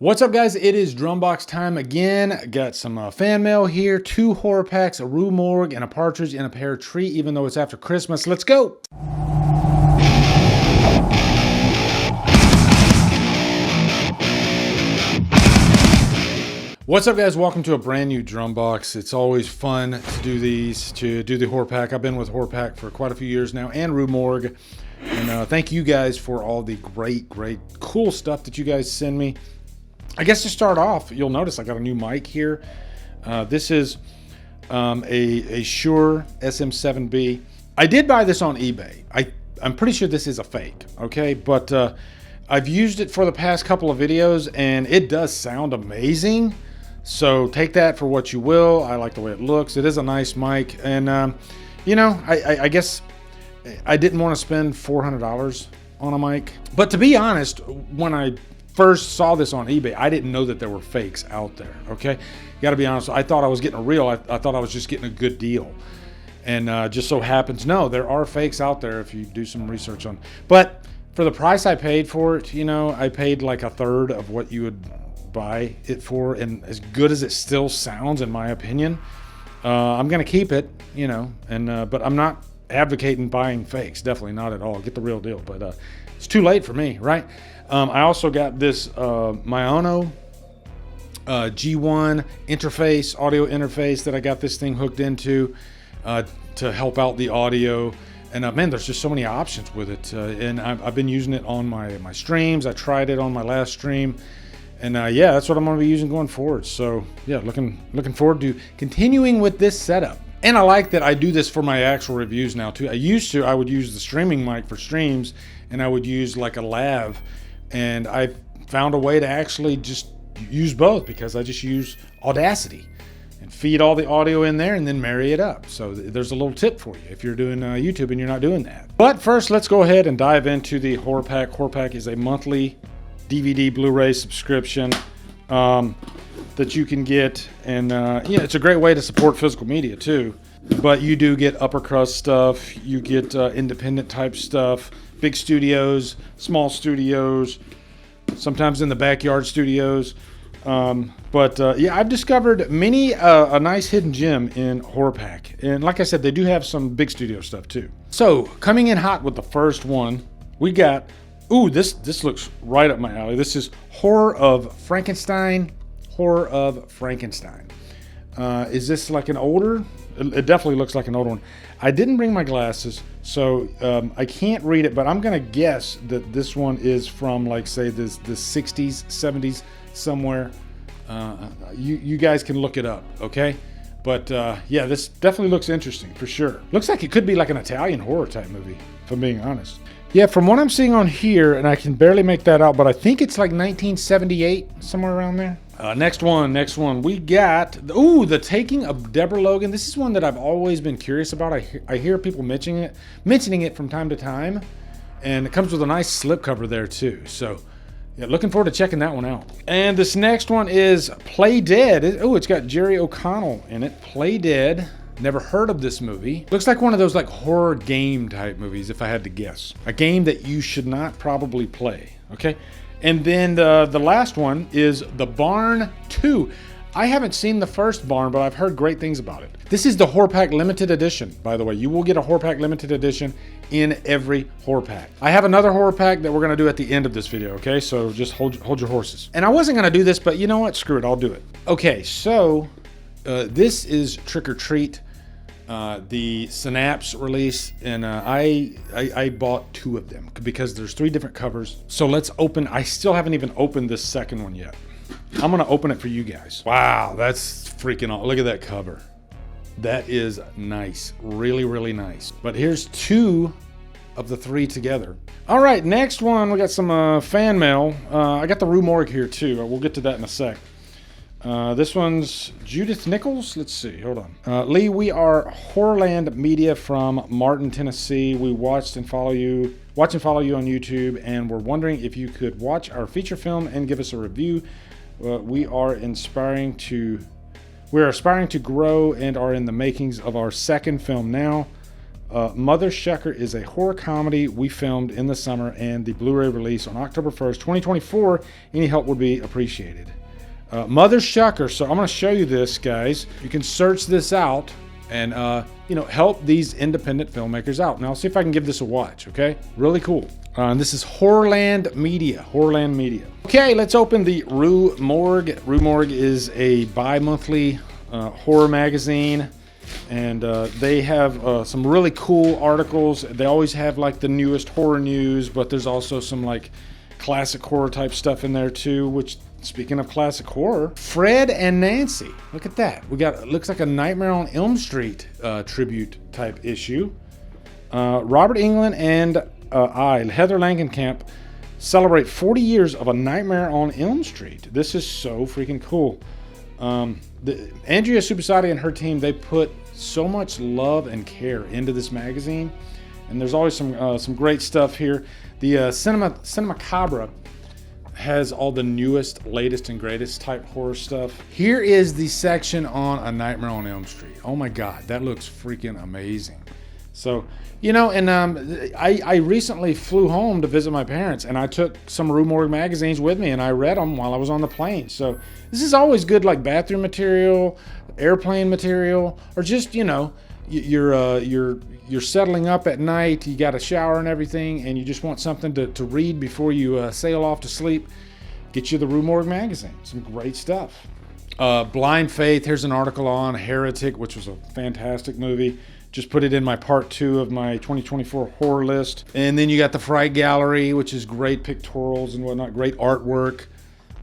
What's up, guys? It is DrumBox time again. Got some fan mail here. 2 horror packs, a Rue Morgue, and a partridge in a pear tree, even though it's after Christmas. Let's go! What's up, guys? Welcome to a brand new DrumBox. It's always fun to do these, to do the horror pack. I've been with horror pack for quite a few years now, and Rue Morgue. And thank you guys for all the great, cool stuff that you guys send me. I guess to start off, you'll notice I got a new mic here. This is a Shure SM7B. I did buy this on eBay. I'm pretty sure this is a fake, okay? But I've used it for the past couple of videos, and it does sound amazing. So take that for what you will. I like the way it looks. It is a nice mic. And, you know, I guess I didn't want to spend $400 on a mic. But to be honest, when I first saw this on eBay, I didn't know that there were fakes out there, okay? Got to be honest, I thought I was getting a real. I thought I was just getting a good deal. And just so happens, no, there are fakes out there if you do some research on. But for the price I paid for it, you know, I paid like a third of what you would buy it for. And as good as it still sounds, in my opinion, I'm going to keep it, you know. And but I'm not advocating buying fakes. Definitely not at all. Get the real deal. But it's too late for me, right? I also got this Maono G1 interface, audio interface that I got this thing hooked into to help out the audio. And man, there's just so many options with it. And I've been using it on my streams. I tried it on my last stream. And yeah, that's what I'm going to be using going forward. So yeah, looking forward to continuing with this setup. And I like that I do this for my actual reviews now too. I would use the streaming mic for streams, and I would use like a lav. And I found a way to actually just use both, because I just use Audacity and feed all the audio in there and then marry it up. So there's a little tip for you if you're doing YouTube and you're not doing that. But first, let's go ahead and dive into the horror pack. Horror pack is a monthly DVD Blu-ray subscription that you can get. And yeah, it's a great way to support physical media too. But you do get upper crust stuff. You get independent type stuff. Big studios, small studios, sometimes in the backyard studios. But yeah, I've discovered a nice hidden gem in horror pack. And like I said, they do have some big studio stuff too. So coming in hot with the first one, we got, ooh, this looks right up my alley. This is Horror of Frankenstein. Horror of Frankenstein. Is this like an older? It definitely looks like an older one. I didn't bring my glasses, so I can't read it, but I'm gonna guess that this one is from, like, say, the 60s, 70s, somewhere. You guys can look it up, okay? But yeah, this definitely looks interesting for sure. Looks like it could be like an Italian horror type movie, if I'm being honest. Yeah, from what I'm seeing on here, and I can barely make that out, but I think it's like 1978, somewhere around there. Next one. We got, ooh, The Taking of Deborah Logan. This is one that I've always been curious about. I hear people mentioning it from time to time, and it comes with a nice slipcover there too. So yeah, looking forward to checking that one out. And this next one is Play Dead. Oh, it's got Jerry O'Connell in it. Play Dead. Never heard of this movie. Looks like one of those like horror game type movies, if I had to guess. A game that you should not probably play, okay? And then the last one is The Barn 2. I haven't seen the first Barn, but I've heard great things about it. This is the Horror Pack Limited Edition, by the way. You will get a Horror Pack Limited Edition in every Horror Pack. I have another Horror Pack that we're gonna do at the end of this video, okay? So just hold your horses. And I wasn't gonna do this, but you know what? Screw it, I'll do it. Okay, so this is Trick or Treat. The Synapse release, and I bought 2 of them because there's 3 different covers. So let's open. I still haven't even opened this second one yet. I'm gonna open it for you guys. Wow, that's freaking awesome. Look at that cover. That is nice, really nice. But here's 2 of the 3 together. All right, next one, we got some fan mail. I got the Rue Morgue here too. We'll get to that in a sec. This one's Judith Nichols. Let's see, hold on. Lee, we are Horrorland Media from Martin, Tennessee. We watch and follow you on YouTube, and we're wondering if you could watch our feature film and give us a review. We are aspiring to grow and are in the makings of our second film now. Mother Shucker is a horror comedy we filmed in the summer, and the Blu-ray release on October 1st, 2024. Any help would be appreciated. Mother Shucker. So I'm going to show you this, guys. You can search this out and, help these independent filmmakers out. Now, I'll see if I can give this a watch, okay? Really cool. And this is Horrorland Media. Horrorland Media. Okay, let's open the Rue Morgue. Rue Morgue is a bi-monthly horror magazine. And they have some really cool articles. They always have like the newest horror news, but there's also some like classic horror type stuff in there too, which, speaking of classic horror, Fred and Nancy. Look at that. We got, looks like a Nightmare on Elm Street tribute type issue. Robert Englund and Heather Langenkamp, celebrate 40 years of A Nightmare on Elm Street. This is so freaking cool. Andrea Subasati and her team, they put so much love and care into this magazine, and there's always some great stuff here. The Cinema Macabre has all the newest, latest, and greatest type horror stuff. Here is the section on A Nightmare on Elm Street. Oh my God, that looks freaking amazing. So, and I recently flew home to visit my parents, and I took some Rue Morgue magazines with me, and I read them while I was on the plane. So this is always good, like bathroom material, airplane material, or just, you're settling up at night, you got a shower and everything, and you just want something to read before you sail off to sleep. Get you the Rue Morgue magazine. Some great stuff. Blind Faith, here's an article on Heretic, which was a fantastic movie. Just put it in my part 2 of my 2024 horror list. And then you got the Fright Gallery, which is great pictorials and whatnot, great artwork.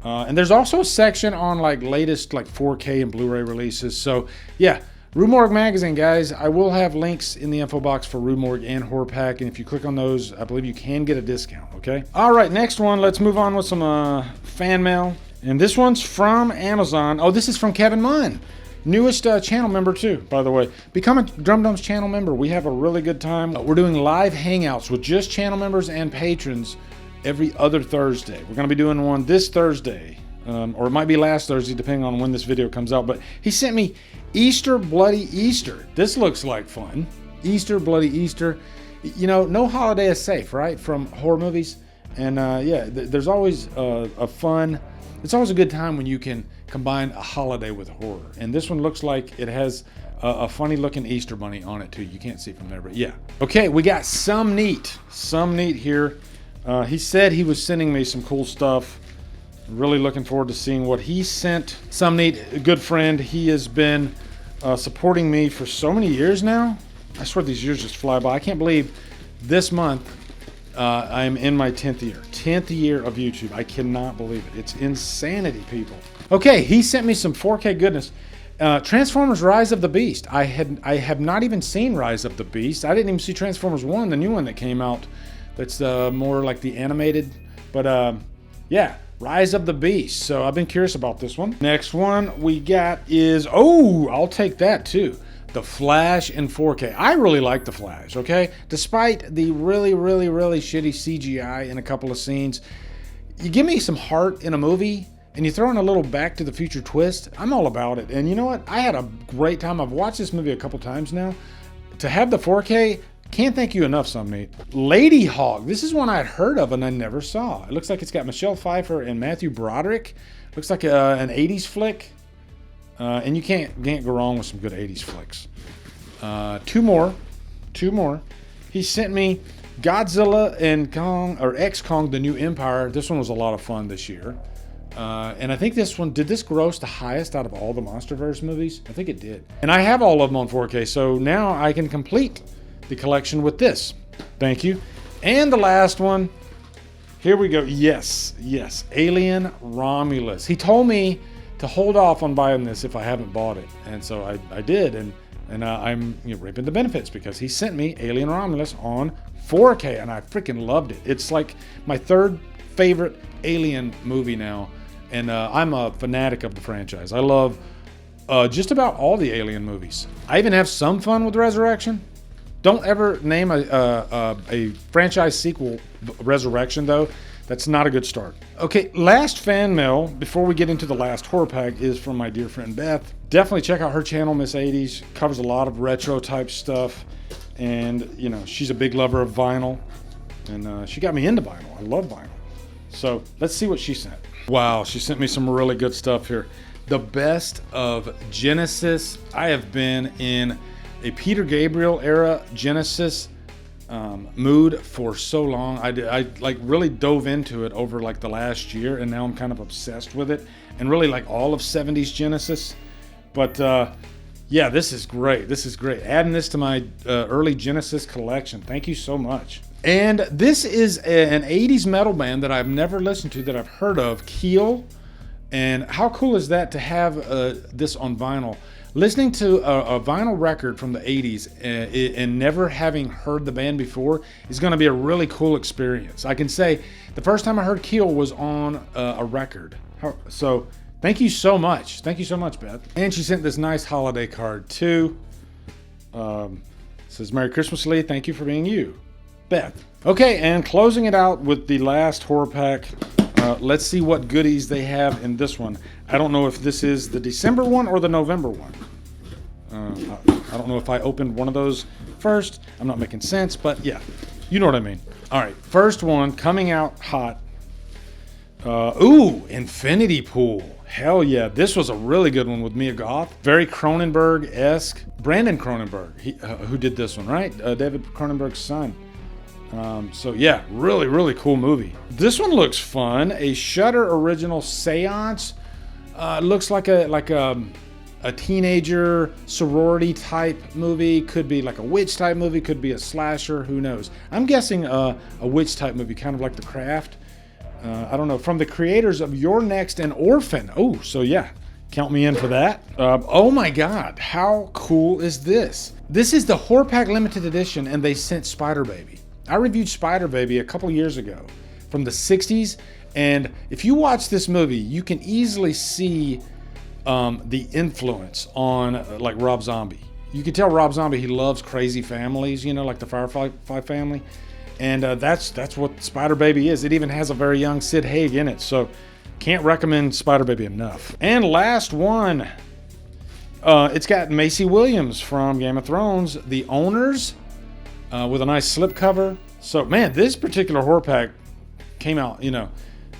And there's also a section on like latest like 4K and Blu-ray releases. So yeah, Rue Morgue magazine, guys. I will have links in the info box for Rue Morgue and Horror Pack, and if you click on those, I believe you can get a discount, okay? All right, next one, let's move on with some fan mail. And this one's from Amazon. Oh, this is from Kevin Munn. Newest channel member too, by the way. Become a Drumdums channel member. We have a really good time. We're doing live hangouts with just channel members and patrons every other Thursday. We're going to be doing one this Thursday, or it might be last Thursday, depending on when this video comes out. But he sent me Easter Bloody Easter. This looks like fun. Easter Bloody Easter. No holiday is safe, right? From horror movies. And there's always a fun. It's always a good time when you can combine a holiday with horror. And this one looks like it has a funny looking Easter bunny on it too. You can't see from there, but yeah. Okay, we got Some Neat here. He said he was sending me some cool stuff. Really looking forward to seeing what he sent. Some Neat, a good friend. He has been supporting me for so many years now. I swear these years just fly by. I can't believe this month I'm in my 10th year. 10th year of YouTube. I cannot believe it. It's insanity, people. Okay, he sent me some 4K goodness. Transformers Rise of the Beast. I have not even seen Rise of the Beast. I didn't even see Transformers 1, the new one that came out. That's more like the animated. But yeah, Rise of the Beast. So I've been curious about this one. Next one we got is, I'll take that too. The Flash in 4K. I really like The Flash, okay? Despite the really, really, really shitty CGI in a couple of scenes, you give me some heart in a movie and you throw in a little Back to the Future twist, I'm all about it. And you know what? I had a great time. I've watched this movie a couple times now. To have the 4K, can't thank you enough, Some Neat. Lady Hawk. This is one I'd heard of and I never saw. It looks like it's got Michelle Pfeiffer and Matthew Broderick. Looks like an 80s flick. And you can't go wrong with some good 80s flicks. Two more. He sent me Godzilla and Kong, or X-Kong, The New Empire. This one was a lot of fun this year. And I think this one, did this gross the highest out of all the MonsterVerse movies? I think it did. And I have all of them on 4K, so now I can complete the collection with this. Thank you. And the last one, here we go. Yes, Alien Romulus. He told me to hold off on buying this if I haven't bought it. And so I did, and I'm reaping the benefits because he sent me Alien Romulus on 4K, and I freaking loved it. It's like my third favorite Alien movie now, and I'm a fanatic of the franchise. I love just about all the Alien movies. I even have some fun with Resurrection. Don't ever name a franchise sequel Resurrection, though. That's not a good start. Okay, last fan mail before we get into the last horror pack is from my dear friend Beth. Definitely check out her channel, Miss 80s. Covers a lot of retro type stuff. And, you know, she's a big lover of vinyl. And she got me into vinyl. I love vinyl. So let's see what she sent. Wow, she sent me some really good stuff here. The best of Genesis. I have been in a Peter Gabriel era Genesis mood for so long. I like really dove into it over like the last year, and now I'm kind of obsessed with it, and really like all of 70s Genesis. But yeah, this is great. This is great. Adding this to my early Genesis collection. Thank you so much. And this is an 80s metal band that I've never listened to, that I've heard of, Keel. And how cool is that to have this on vinyl? Listening to a vinyl record from the 80s and never having heard the band before is going to be a really cool experience. I can say the first time I heard Keel was on a record. So thank you so much. Thank you so much, Beth. And she sent this nice holiday card too. Says, Merry Christmas, Lee. Thank you for being you, Beth. Okay, and closing it out with the last horror pack. Let's see what goodies they have in this one. I don't know if this is the December one or the November one. I don't know if I opened one of those first. I'm not making sense, but yeah, you know what I mean. All right, first one coming out hot. Ooh, Infinity Pool. Hell yeah, this was a really good one with Mia Goth. Very Cronenberg-esque. Brandon Cronenberg, who did this one, right? David Cronenberg's son. So yeah, really, really cool movie. This one looks fun. A Shudder original seance. Looks like a teenager sorority type movie. Could be like a witch type movie. Could be a slasher. Who knows? I'm guessing a witch type movie, kind of like The Craft. I don't know. From the creators of Your Next and Orphan. Oh, so yeah. Count me in for that. Oh my God, how cool is this? This is the Horror Pack Limited Edition, and they sent Spider Baby. I reviewed Spider Baby a couple years ago from the 60s, and if you watch this movie, you can easily see the influence on like Rob Zombie. You can tell Rob Zombie, he loves crazy families, you know, like the Firefly family, and that's what Spider Baby is. It even has a very young Sid Haig in it, so can't recommend Spider Baby enough. And last one, it's got Macy Williams from Game of Thrones, The Owners. With a nice slipcover. So, man, this particular horror pack came out, you know,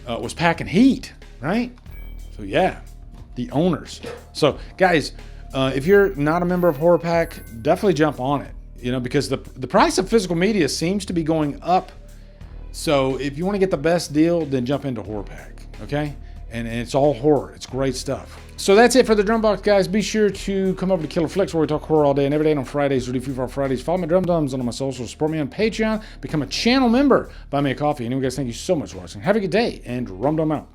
was packing heat, right? So, yeah, The Owners. So, guys, if you're not a member of Horror Pack, definitely jump on it, you know, because the price of physical media seems to be going up. So, if you want to get the best deal, then jump into Horror Pack, okay? And it's all horror. It's great stuff. So that's it for the DrumBox, guys. Be sure to come over to Killer Flicks, where we talk horror all day and every day. And on Fridays, we do Free for Fridays. Follow me Drumdums on my socials. Support me on Patreon. Become a channel member. Buy me a coffee. Anyway, guys, thank you so much for watching. Have a good day, and Drumdum out.